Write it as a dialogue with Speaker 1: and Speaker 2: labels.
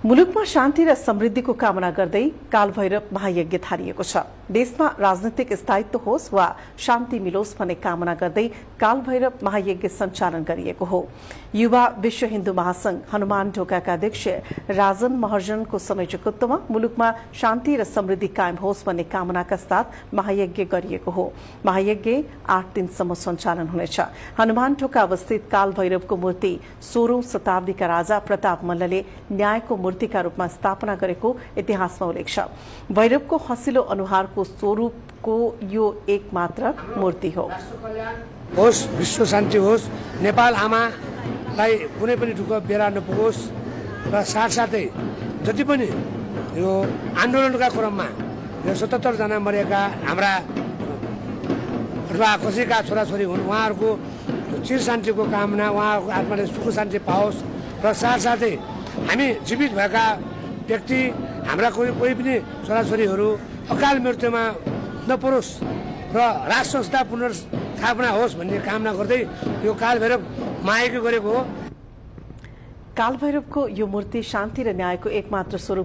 Speaker 1: मुलुकमा शान्ति र समृद्धिको कामना गर्दै कालभैरव महायज्ञ थालिएको छ। देशमा राजनीतिक स्थायित्व होस् वा शान्ति मिलोस् भन्ने कामना गर्दै कालभैरव महायज्ञ सञ्चालन गरिएको हो। युवा विश्व हिन्दू महासंघ हनुमान ढोकाका अध्यक्ष राजन महर्जनको संयोजकत्वमा मुलुकमा शान्ति र समृद्धि कायम होस् भन्ने कामनाका साथ महायज्ञ गरिएको हो। महायज्ञ 8 दिनसम्म सञ्चालन हुनेछ। हनुमान ढोका अवस्थित कालभैरवको मूर्ति 16औं शताब्दीका राजा प्रताप मल्लले न्यायको मूर्तिका रूपमा स्थापना गरेको इतिहासमा उल्लेख छ। भैरवको हँसिलो अनुहारको स्वरूपको यो एकमात्र मूर्ति हो।
Speaker 2: होस्, विश्व शान्ति होस्, नेपाल आमालाई कुनै पनि दुःख बेरा नपुगोस् र साथसाथै जति पनि यो आन्दोलनका क्रममा यो 77 जना मरेका हाम्रा अथवा कसैका छोराछोरी हुन्, उहाँहरूको चिर शान्तिको कामना, उहाँहरूको आत्माले सुख शान्ति पाओस् र साथसाथै हामी जीवित भएका व्यक्ति हाम्रा कोही पनि छोराछोरीहरू अकाल मृत्युमा नपरोस् र राष्ट्र संस्था पुनर्स्थापना होस् भन्ने कामना गर्दै यो कालभैरव महायज्ञ गरेको हो।
Speaker 1: कालभैरवको यो मूर्ति शान्ति र न्यायको एकमात्र स्वरूप